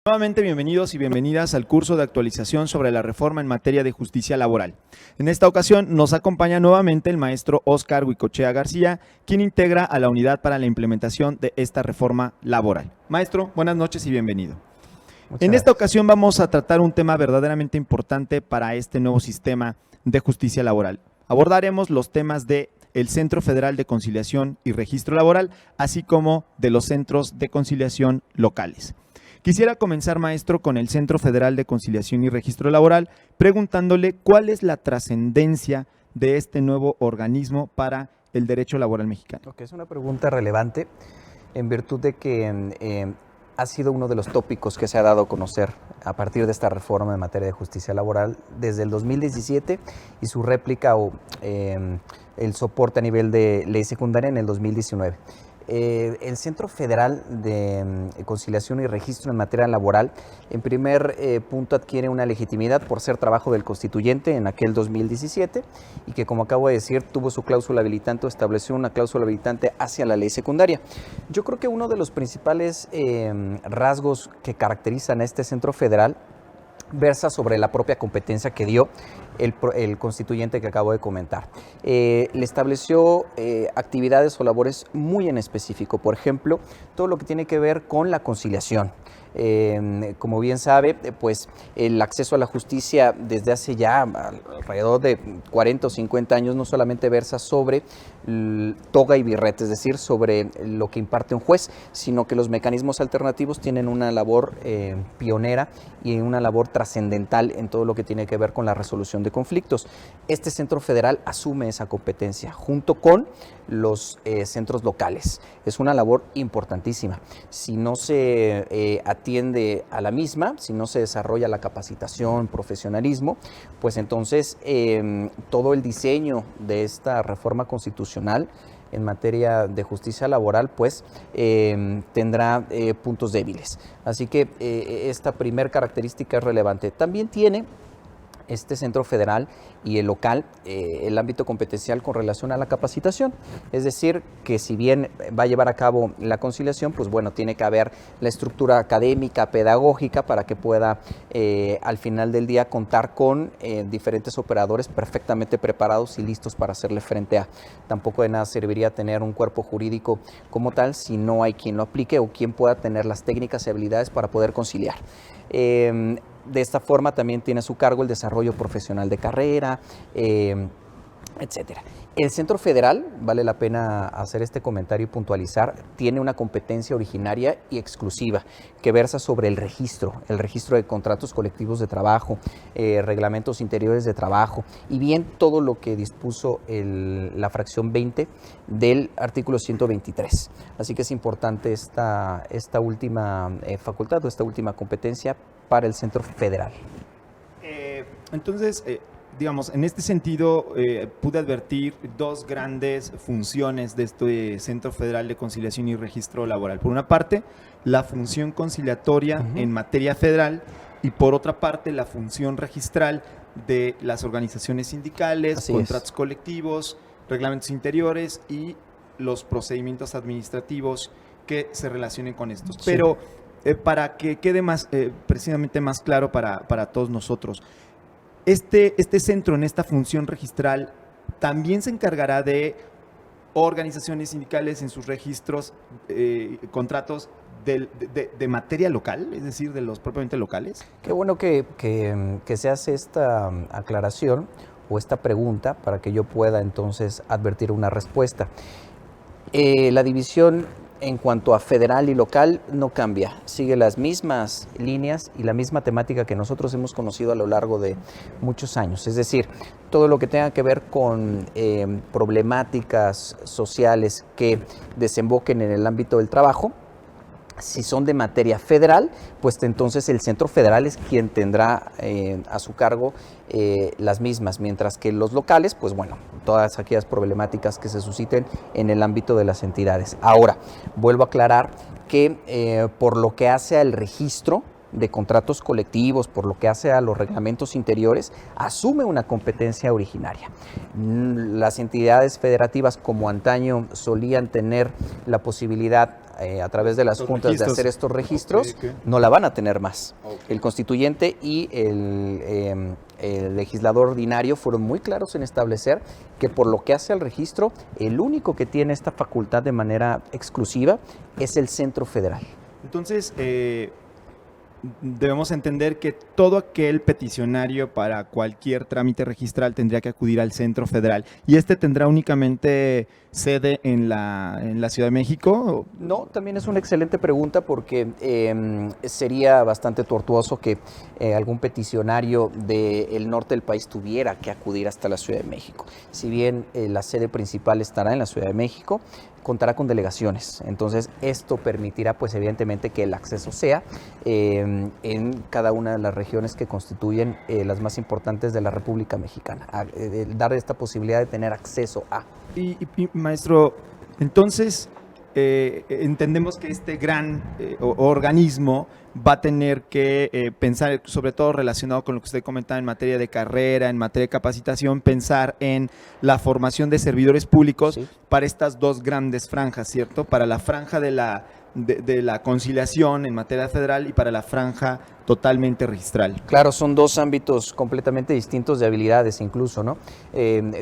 Nuevamente bienvenidos y bienvenidas al curso de actualización sobre la reforma en materia de justicia laboral. En esta ocasión nos acompaña nuevamente el maestro Óscar Huicochea García, quien integra a la unidad para la implementación de esta reforma laboral. Maestro, buenas noches y bienvenido. En esta ocasión vamos a tratar un tema verdaderamente importante para este nuevo sistema de justicia laboral. Abordaremos los temas de el Centro Federal de Conciliación y Registro Laboral, así como de los centros de conciliación locales. Quisiera comenzar, maestro, con el Centro Federal de Conciliación y Registro Laboral, preguntándole cuál es la trascendencia de este nuevo organismo para el derecho laboral mexicano. Okay, es una pregunta relevante en virtud de que ha sido uno de los tópicos que se ha dado a conocer a partir de esta reforma en materia de justicia laboral desde el 2017 y su réplica o el soporte a nivel de ley secundaria en el 2019. El Centro Federal de Conciliación y Registro en materia laboral, en primer punto, adquiere una legitimidad por ser trabajo del constituyente en aquel 2017 y que, como acabo de decir, tuvo su cláusula habilitante o estableció una cláusula habilitante hacia la ley secundaria. Yo creo que uno de los principales rasgos que caracterizan a este Centro Federal versa sobre la propia competencia que dio el constituyente que acabo de comentar. Le estableció actividades o labores muy en específico, por ejemplo, todo lo que tiene que ver con la conciliación. Como bien sabe, pues el acceso a la justicia desde hace ya alrededor de 40 o 50 años no solamente versa sobre toga y birrete, es decir, sobre lo que imparte un juez, sino que los mecanismos alternativos tienen una labor pionera y una labor trascendental en todo lo que tiene que ver con la resolución de conflictos. Este Centro Federal asume esa competencia junto con los centros locales. Es una labor importantísima. Si no se atiende a la misma, si no se desarrolla la capacitación, profesionalismo, pues entonces todo el diseño de esta reforma constitucional en materia de justicia laboral, pues tendrá puntos débiles. Así que esta primer característica es relevante. También tiene este Centro Federal y el local, el ámbito competencial con relación a la capacitación. Es decir, que si bien va a llevar a cabo la conciliación, pues bueno, tiene que haber la estructura académica, pedagógica, para que pueda al final del día contar con diferentes operadores perfectamente preparados y listos para hacerle frente a. Tampoco de nada serviría tener un cuerpo jurídico como tal si no hay quien lo aplique o quien pueda tener las técnicas y habilidades para poder conciliar. De esta forma también tiene a su cargo el desarrollo profesional de carrera, etcétera. El Centro Federal, vale la pena hacer este comentario y puntualizar, tiene una competencia originaria y exclusiva que versa sobre el registro de contratos colectivos de trabajo, reglamentos interiores de trabajo y bien todo lo que dispuso la fracción 20 del artículo 123. Así que es importante esta última facultad o esta última competencia para el Centro Federal. Entonces, digamos, en este sentido, pude advertir dos grandes funciones de este Centro Federal de Conciliación y Registro Laboral. Por una parte, la función conciliatoria en materia federal y por otra parte, la función registral de las organizaciones sindicales, contratos colectivos, reglamentos interiores y los procedimientos administrativos que se relacionen con estos. Sí. Pero para que quede precisamente más claro para todos nosotros, este centro en esta función registral también se encargará de organizaciones sindicales en sus registros, contratos de materia local, es decir, de los propiamente locales. Qué bueno que se hace esta aclaración o esta pregunta para que yo pueda entonces advertir una respuesta. La división en cuanto a federal y local no cambia, sigue las mismas líneas y la misma temática que nosotros hemos conocido a lo largo de muchos años. Es decir, todo lo que tenga que ver con problemáticas sociales que desemboquen en el ámbito del trabajo, si son de materia federal, pues entonces el Centro Federal es quien tendrá a su cargo las mismas, mientras que los locales, pues bueno, todas aquellas problemáticas que se susciten en el ámbito de las entidades. Ahora, vuelvo a aclarar que por lo que hace al registro de contratos colectivos, por lo que hace a los reglamentos interiores, asume una competencia originaria. Las entidades federativas, como antaño solían tener la posibilidad a través de las juntas de hacer estos registros, no la van a tener más. El constituyente y el legislador ordinario fueron muy claros en establecer que por lo que hace al registro, el único que tiene esta facultad de manera exclusiva es el Centro Federal. Entonces, debemos entender que todo aquel peticionario para cualquier trámite registral tendría que acudir al Centro Federal. ¿Y este tendrá únicamente sede en la Ciudad de México? No, también es una excelente pregunta porque sería bastante tortuoso que algún peticionario del norte del país tuviera que acudir hasta la Ciudad de México. Si bien la sede principal estará en la Ciudad de México, contará con delegaciones. Entonces, esto permitirá, pues, evidentemente, que el acceso sea en cada una de las regiones que constituyen las más importantes de la República Mexicana. Dar esta posibilidad de tener acceso a. Y maestro, entonces, entendemos que este gran organismo va a tener que pensar, sobre todo relacionado con lo que usted comentaba en materia de carrera, en materia de capacitación, pensar en la formación de servidores públicos para estas dos grandes franjas, ¿cierto? Para la franja de la conciliación en materia federal y para la franja totalmente registral. Claro, son dos ámbitos completamente distintos de habilidades incluso, ¿no?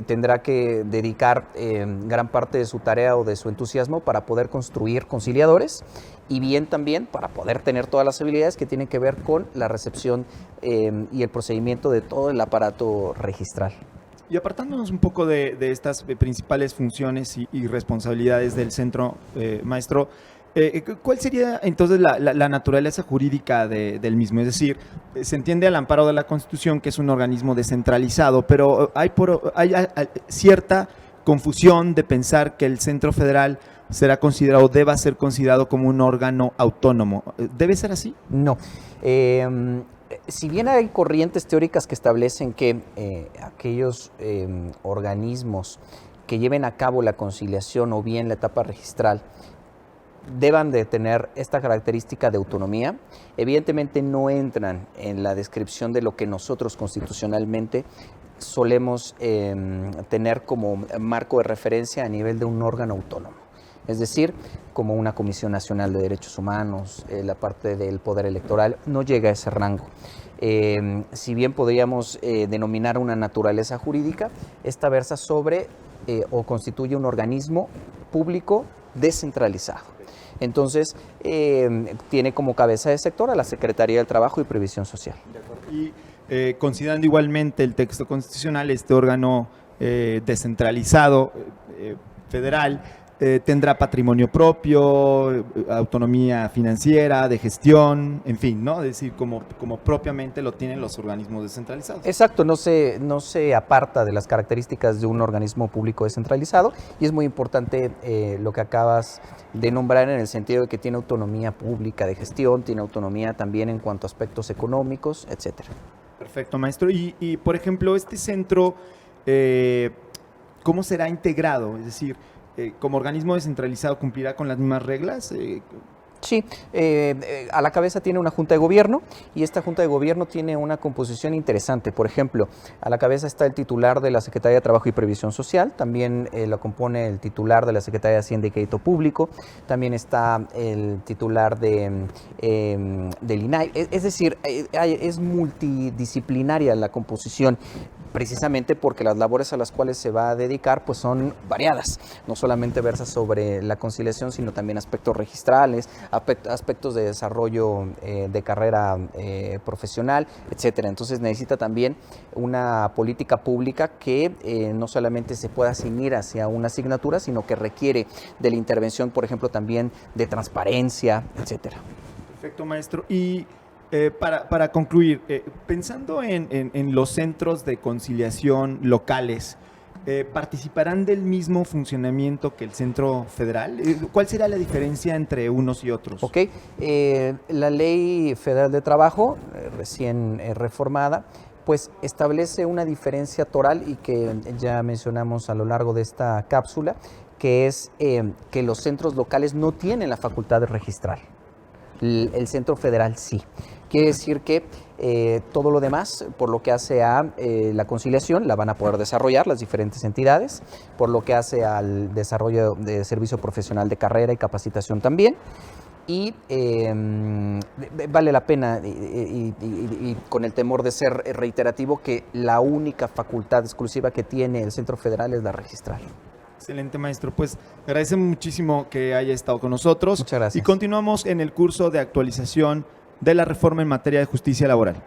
Tendrá que dedicar gran parte de su tarea o de su entusiasmo para poder construir conciliadores y bien también para poder tener todas las habilidades que tienen que ver con la recepción y el procedimiento de todo el aparato registral. Y apartándonos un poco de estas principales funciones y responsabilidades del centro, maestro, ¿cuál sería entonces la naturaleza jurídica del mismo? Es decir, se entiende al amparo de la Constitución que es un organismo descentralizado, pero hay cierta confusión de pensar que el Centro Federal será considerado, deba ser considerado como un órgano autónomo. ¿Debe ser así? No. Si bien hay corrientes teóricas que establecen que aquellos organismos que lleven a cabo la conciliación o bien la etapa registral deban de tener esta característica de autonomía, evidentemente no entran en la descripción de lo que nosotros constitucionalmente solemos tener como marco de referencia a nivel de un órgano autónomo. Es decir, como una Comisión Nacional de Derechos Humanos, la parte del Poder Electoral, no llega a ese rango. Si bien podríamos denominar una naturaleza jurídica, esta versa sobre o constituye un organismo público descentralizado. Entonces, tiene como cabeza de sector a la Secretaría del Trabajo y Previsión Social. Y considerando igualmente el texto constitucional, este órgano descentralizado federal tendrá patrimonio propio, autonomía financiera, de gestión, en fin, ¿no? Es decir, como propiamente lo tienen los organismos descentralizados. Exacto, no se aparta de las características de un organismo público descentralizado y es muy importante lo que acabas de nombrar en el sentido de que tiene autonomía pública de gestión, tiene autonomía también en cuanto a aspectos económicos, etcétera. Perfecto, maestro. Y por ejemplo, este centro, ¿cómo será integrado? Es decir, como organismo descentralizado, ¿cumplirá con las mismas reglas? Sí, a la cabeza tiene una junta de gobierno y esta junta de gobierno tiene una composición interesante. Por ejemplo, a la cabeza está el titular de la Secretaría de Trabajo y Previsión Social, también lo compone el titular de la Secretaría de Hacienda y Crédito Público, también está el titular del INAI. Es decir, es multidisciplinaria la composición, precisamente porque las labores a las cuales se va a dedicar pues son variadas, no solamente versa sobre la conciliación, sino también aspectos registrales, aspectos de desarrollo de carrera profesional, etcétera. Entonces necesita también una política pública que no solamente se pueda ceñir hacia una asignatura, sino que requiere de la intervención, por ejemplo, también de transparencia, etcétera. Perfecto, maestro. Y para concluir, pensando en los centros de conciliación locales, ¿participarán del mismo funcionamiento que el Centro Federal? ¿Cuál será la diferencia entre unos y otros? Ok, la Ley Federal de Trabajo, recién reformada, pues establece una diferencia toral y que ya mencionamos a lo largo de esta cápsula, que es que los centros locales no tienen la facultad de registrar. El Centro Federal sí. Quiere decir que todo lo demás, por lo que hace a la conciliación, la van a poder desarrollar las diferentes entidades, por lo que hace al desarrollo de servicio profesional de carrera y capacitación también. Y vale la pena, y con el temor de ser reiterativo, que la única facultad exclusiva que tiene el Centro Federal es la registral. Excelente, maestro. Pues agradecemos muchísimo que haya estado con nosotros. Muchas gracias. Y continuamos en el curso de actualización de la reforma en materia de justicia laboral.